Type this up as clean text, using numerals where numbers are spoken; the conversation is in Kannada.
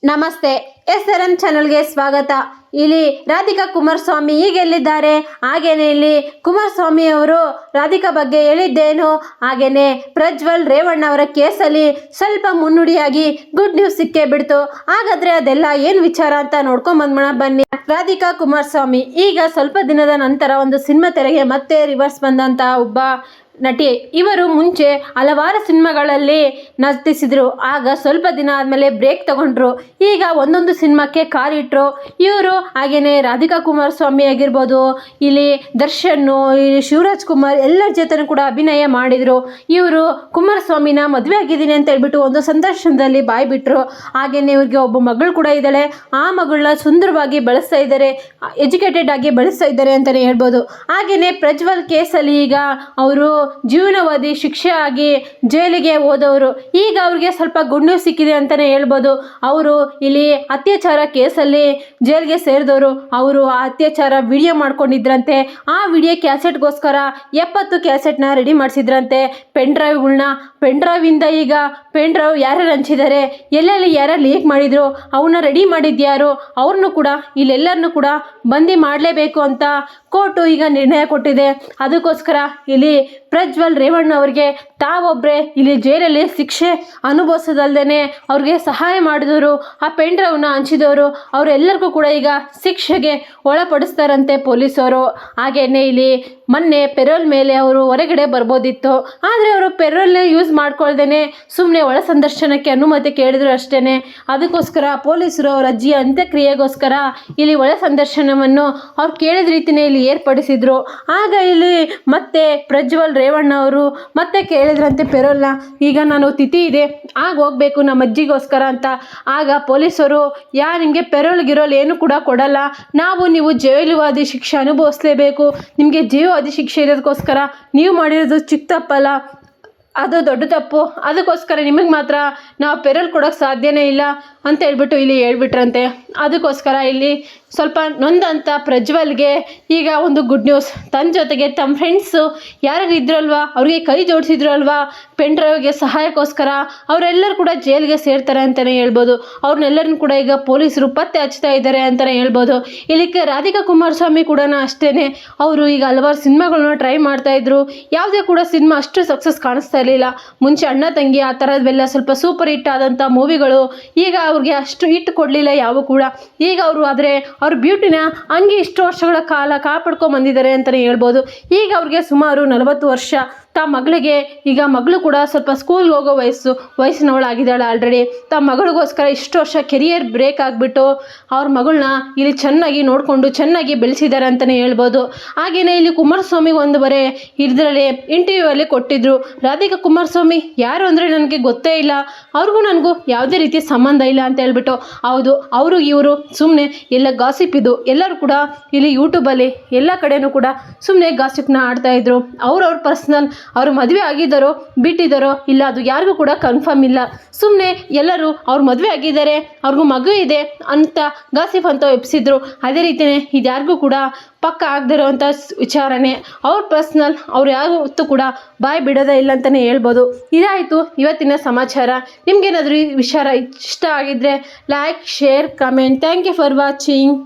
ನಮಸ್ತೆ, SRM ಚಾನಲ್ಗೆ ಸ್ವಾಗತ. ಇಲ್ಲಿ ರಾಧಿಕಾ ಕುಮಾರಸ್ವಾಮಿ ಈಗ ಎಲ್ಲಿದ್ದಾರೆ, ಹಾಗೇನೆ ಇಲ್ಲಿ ಕುಮಾರಸ್ವಾಮಿ ಅವರು ರಾಧಿಕಾ ಬಗ್ಗೆ ಹೇಳಿದ್ದೇನು, ಹಾಗೇನೆ ಪ್ರಜ್ವಲ್ ರೇವಣ್ಣ ಅವರ ಕೇಸಲ್ಲಿ ಸ್ವಲ್ಪ ಮುನ್ನುಡಿಯಾಗಿ ಗುಡ್ ನ್ಯೂಸ್ ಸಿಕ್ಕೇ ಬಿಡ್ತು. ಹಾಗಾದ್ರೆ ಅದೆಲ್ಲ ಏನು ವಿಚಾರ ಅಂತ ನೋಡ್ಕೊಂಡ್ ಬಂದ್ಮಣ ಬನ್ನಿ. ರಾಧಿಕಾ ಕುಮಾರಸ್ವಾಮಿ ಈಗ ಸ್ವಲ್ಪ ದಿನದ ನಂತರ ಒಂದು ಸಿನಿಮಾ ತೆರೆಗೆ ಮತ್ತೆ ರಿವರ್ಸ್ ಬಂದಂತ ಒಬ್ಬ ನಟಿ. ಇವರು ಮುಂಚೆ ಹಲವಾರು ಸಿನಿಮಾಗಳಲ್ಲಿ ನಟಿಸಿದ್ರು. ಆಗ ಸ್ವಲ್ಪ ದಿನ ಆದಮೇಲೆ ಬ್ರೇಕ್ ತಗೊಂಡ್ರು. ಈಗ ಒಂದೊಂದು ಸಿನಿಮಾಕ್ಕೆ ಕಾಲಿಟ್ರು ಇವರು. ಹಾಗೇನೆ ರಾಧಿಕಾ ಕುಮಾರಸ್ವಾಮಿ ಆಗಿರ್ಬೋದು, ಇಲ್ಲಿ ದರ್ಶನ್, ಇಲ್ಲಿ ಶಿವರಾಜ್ ಕುಮಾರ್ ಎಲ್ಲರ ಜೊತೆನೂ ಕೂಡ ಅಭಿನಯ ಮಾಡಿದರು. ಇವರು ಕುಮಾರಸ್ವಾಮಿನ ಮದುವೆ ಆಗಿದ್ದೀನಿ ಅಂತ ಹೇಳ್ಬಿಟ್ಟು ಒಂದು ಸಂದರ್ಶನದಲ್ಲಿ ಬಾಯ್ ಬಿಟ್ಟರು. ಹಾಗೇನೆ ಇವ್ರಿಗೆ ಒಬ್ಬ ಮಗಳು ಕೂಡ ಇದ್ದಾಳೆ. ಆ ಮಗಳನ್ನ ಸುಂದರವಾಗಿ ಬೆಳೆಸ್ತಾ ಇದ್ದಾರೆ, ಎಜುಕೇಟೆಡ್ ಆಗಿ ಬೆಳೆಸ್ತಾ ಇದ್ದಾರೆ ಅಂತಲೇ ಹೇಳ್ಬೋದು. ಹಾಗೇನೆ ಪ್ರಜ್ವಲ್ ಕೇಸಲ್ಲಿ ಈಗ ಅವರು ಜೀವನವಾದಿ ಶಿಕ್ಷೆ ಆಗಿ ಜೈಲಿಗೆ ಹೋದವರು. ಈಗ ಅವ್ರಿಗೆ ಸ್ವಲ್ಪ ಗುಡ್ ನ್ಯೂಸ್ ಸಿಕ್ಕಿದೆ ಅಂತಲೇ ಹೇಳ್ಬೋದು. ಅವರು ಇಲ್ಲಿ ಅತ್ಯಾಚಾರ ಕೇಸಲ್ಲಿ ಜೈಲಿಗೆ ಸೇರಿದವರು. ಅವರು ಆ ಅತ್ಯಾಚಾರ ವಿಡಿಯೋ ಮಾಡ್ಕೊಂಡಿದ್ರಂತೆ. ಆ ವಿಡಿಯೋ ಕ್ಯಾಸೆಟ್ಗೋಸ್ಕರ 70 ಕ್ಯಾಸೆಟ್ನ ರೆಡಿ ಮಾಡಿಸಿದ್ರಂತೆ, ಪೆನ್ ಡ್ರೈವಿಂದ. ಈಗ ಪೆನ್ ಡ್ರೈವ್ ಯಾರ್ಯಾರು ಹಂಚಿದ್ದಾರೆ, ಎಲ್ಲೆಲ್ಲಿ ಯಾರ್ಯಾರು ಲೀಕ್ ಮಾಡಿದ್ರು, ಅವನ್ನ ರೆಡಿ ಮಾಡಿದ್ಯಾರು, ಅವ್ರನ್ನೂ ಕೂಡ ಇಲ್ಲೆಲ್ಲರನ್ನೂ ಕೂಡ ಬಂದಿ ಮಾಡಲೇಬೇಕು ಅಂತ ಕೋರ್ಟು ಈಗ ನಿರ್ಣಯ ಕೊಟ್ಟಿದೆ. ಅದಕ್ಕೋಸ್ಕರ ಇಲ್ಲಿ ಪ್ರಜ್ವಲ್ ರೇವಣ್ಣ ಅವರಿಗೆ ತಾವೊಬ್ಬರೇ ಇಲ್ಲಿ ಜೈಲಲ್ಲಿ ಶಿಕ್ಷೆ ಅನುಭವಿಸೋದಲ್ದೇ ಅವ್ರಿಗೆ ಸಹಾಯ ಮಾಡಿದವರು, ಆ ಪೆನ್ ಡ್ರೈವ್ನ ಹಂಚಿದವರು, ಅವರೆಲ್ಲರಿಗೂ ಕೂಡ ಈಗ ಶಿಕ್ಷೆಗೆ ಒಳಪಡಿಸ್ತಾರಂತೆ ಪೊಲೀಸರು. ಹಾಗೇನೆ ಇಲ್ಲಿ ಮೊನ್ನೆ ಪೆರೋಲ್ ಮೇಲೆ ಅವರು ಹೊರಗಡೆ ಬರ್ಬೋದಿತ್ತು. ಆದರೆ ಅವರು ಪೆರೋಲ್ನೇ ಯೂಸ್ ಮಾಡ್ಕೊಳ್ದೇ ಸುಮ್ಮನೆ ಒಳ ಸಂದರ್ಶನಕ್ಕೆ ಅನುಮತಿ ಕೇಳಿದ್ರು ಅಷ್ಟೇ. ಅದಕ್ಕೋಸ್ಕರ ಪೊಲೀಸರು ಅವರ ಅಜ್ಜಿಯ ಅಂತ್ಯಕ್ರಿಯೆಗೋಸ್ಕರ ಇಲ್ಲಿ ಒಳ ಸಂದರ್ಶನವನ್ನು ಅವ್ರು ಕೇಳಿದ ರೀತಿಯೇ ಇಲ್ಲಿ ಏರ್ಪಡಿಸಿದ್ರು. ಆಗ ಇಲ್ಲಿ ಮತ್ತೆ ಪ್ರಜ್ವಲ್ ರೇವಣ್ಣ ಅವರು ಮತ್ತೆ ಕೇಳಿದ್ರಂತೆ ಪೆರೋಲ್ನ. ಈಗ ನಾನು ತಿಥಿ ಇದೆ, ಆಗ ಹೋಗ್ಬೇಕು ನಮ್ಮ ಅಜ್ಜಿಗೋಸ್ಕರ ಅಂತ. ಆಗ ಪೊಲೀಸರು ನಿಮಗೆ ಪೆರೋಲ್ ಗಿರೋಲ್ ಏನು ಕೂಡ ಕೊಡಲ್ಲ, ನೀವು ಜೈಲುವಾದಿ ಶಿಕ್ಷೆ ಅನುಭವಿಸಲೇಬೇಕು, ನಿಮಗೆ ಜೀವವಾದಿ ಶಿಕ್ಷೆ ಇರೋದಕ್ಕೋಸ್ಕರ ನೀವು ಮಾಡಿರೋದು ಚಿಕ್ಕ ತಪ್ಪಲ್ಲ, ಅದು ದೊಡ್ಡ ತಪ್ಪು, ಅದಕ್ಕೋಸ್ಕರ ನಿಮಗೆ ಮಾತ್ರ ನಾವು ಪೆರೋಲ್ ಕೊಡೋಕ್ಕೆ ಸಾಧ್ಯನೇ ಇಲ್ಲ ಅಂತ ಹೇಳ್ಬಿಟ್ಟು ಇಲ್ಲಿ ಹೇಳ್ಬಿಟ್ರಂತೆ. ಅದಕ್ಕೋಸ್ಕರ ಇಲ್ಲಿ ಸ್ವಲ್ಪ ನೊಂದಂಥ ಪ್ರಜ್ವಲ್ಗೆ ಈಗ ಒಂದು ಗುಡ್ ನ್ಯೂಸ್. ತನ್ನ ಜೊತೆಗೆ ತಮ್ಮ ಫ್ರೆಂಡ್ಸು ಯಾರು ಇದ್ರಲ್ವಾ, ಅವ್ರಿಗೆ ಕೈ ಜೋಡಿಸಿದ್ರು ಅಲ್ವಾ ಪೆನ್ ಡ್ರೈವ್ಗೆ ಸಹಾಯಕ್ಕೋಸ್ಕರ, ಅವರೆಲ್ಲರೂ ಕೂಡ ಜೈಲಿಗೆ ಸೇರ್ತಾರೆ ಅಂತಲೇ ಹೇಳ್ಬೋದು. ಅವ್ರನ್ನೆಲ್ಲರನ್ನು ಕೂಡ ಈಗ ಪೊಲೀಸರು ಪತ್ತೆ ಹಚ್ತಾ ಇದ್ದಾರೆ ಅಂತಲೇ ಹೇಳ್ಬೋದು. ಇಲ್ಲಿಗೆ ರಾಧಿಕಾ ಕುಮಾರಸ್ವಾಮಿ ಕೂಡ ಅಷ್ಟೇ, ಅವರು ಈಗ ಹಲವಾರು ಸಿನಿಮಾಗಳನ್ನ ಟ್ರೈ ಮಾಡ್ತಾಯಿದ್ರು. ಯಾವುದೇ ಕೂಡ ಸಿನಿಮಾ ಅಷ್ಟು ಸಕ್ಸಸ್ ಕಾಣಿಸ್ತಾ ಇರಲಿಲ್ಲ. ಮುಂಚೆ ಅಣ್ಣ ತಂಗಿ ಆ ಥರದ್ವೆಲ್ಲ ಸ್ವಲ್ಪ ಸೂಪರ್ ಹಿಟ್ ಆದಂಥ ಮೂವಿಗಳು ಈಗ ಅವ್ರಿಗೆ ಅಷ್ಟು ಹಿಟ್ ಕೊಡಲಿಲ್ಲ ಯಾವ ಕೂಡ. ಈಗ ಅವರು ಆದರೆ ಅವ್ರ ಬ್ಯೂಟಿನ ಹಂಗೆ ಇಷ್ಟು ವರ್ಷಗಳ ಕಾಲ ಕಾಪಾಡ್ಕೊಂಡು ಬಂದಿದ್ದಾರೆ ಅಂತಲೇ ಹೇಳ್ಬೋದು. ಈಗ ಅವ್ರಿಗೆ ಸುಮಾರು 40 ವರ್ಷ. ತಮ್ಮ ಮಗಳಿಗೆ ಈಗ ಮಗಳು ಕೂಡ ಸ್ವಲ್ಪ ಸ್ಕೂಲ್ಗೆ ಹೋಗೋ ವಯಸ್ಸಿನವಳಾಗಿದ್ದಾಳೆ ಆಲ್ರೆಡಿ. ತಮ್ಮ ಮಗಳಿಗೋಸ್ಕರ ಇಷ್ಟು ವರ್ಷ ಕೆರಿಯರ್ ಬ್ರೇಕ್ ಆಗಿಬಿಟ್ಟು ಅವ್ರ ಮಗಳನ್ನ ಇಲ್ಲಿ ಚೆನ್ನಾಗಿ ನೋಡಿಕೊಂಡು ಚೆನ್ನಾಗಿ ಬೆಳೆಸಿದ್ದಾರೆ ಅಂತಲೇ ಹೇಳ್ಬೋದು. ಹಾಗೆಯೇ ಇಲ್ಲಿ ಕುಮಾರಸ್ವಾಮಿಗೆ ಒಂದು ಬರೀ ಇದರಲ್ಲಿ ಇಂಟರ್ವ್ಯೂ ಅಲ್ಲಿ ಕೊಟ್ಟಿದ್ರು, ರಾಧಿಕಾ ಕುಮಾರಸ್ವಾಮಿ ಯಾರು ಅಂದರೆ ನನಗೆ ಗೊತ್ತೇ ಇಲ್ಲ, ಅವ್ರಿಗೂ ನನಗೂ ಯಾವುದೇ ರೀತಿ ಸಂಬಂಧ ಇಲ್ಲ ಅಂತ ಹೇಳ್ಬಿಟ್ಟು. ಹೌದು, ಅವರು ಇವರು ಸುಮ್ಮನೆ ಎಲ್ಲ ಗಾಸಿಪ್ ಇದು. ಎಲ್ಲರೂ ಕೂಡ ಇಲ್ಲಿ ಯೂಟ್ಯೂಬಲ್ಲಿ ಎಲ್ಲ ಕಡೆನೂ ಕೂಡ ಸುಮ್ಮನೆ ಗಾಸಿಪ್ನ ಆಡ್ತಾಯಿದ್ರು. ಅವ್ರವ್ರ ಪರ್ಸ್ನಲ್, ಅವರು ಮದುವೆ ಆಗಿದ್ದಾರೋ ಬಿಟ್ಟಿದ್ದಾರೋ ಇಲ್ಲ ಅದು ಯಾರಿಗೂ ಕೂಡ ಕನ್ಫರ್ಮ್ ಇಲ್ಲ. ಸುಮ್ಮನೆ ಎಲ್ಲರೂ ಅವ್ರು ಮದುವೆ ಆಗಿದ್ದಾರೆ, ಅವ್ರಿಗೂ ಮಗು ಇದೆ ಅಂತ ಗಾಸಿಪ್ ಅಂತ ಎಬ್ಸಿದ್ರು. ಅದೇ ರೀತಿಯೇ ಇದು ಯಾರಿಗೂ ಕೂಡ ಪಕ್ಕ ಆಗದಿರೋ ಅಂಥ ವಿಚಾರನೇ. ಅವ್ರ ಪರ್ಸ್ನಲ್, ಅವ್ರು ಯಾವತ್ತೂ ಕೂಡ ಬಾಯ್ ಬಿಡೋದೇ ಇಲ್ಲ ಅಂತಲೇ ಹೇಳ್ಬೋದು. ಇದಾಯಿತು ಇವತ್ತಿನ ಸಮಾಚಾರ. ನಿಮ್ಗೇನಾದರೂ ಈ ವಿಚಾರ ಇಷ್ಟ ಆಗಿದ್ದರೆ like, share, comment. Thank you for watching.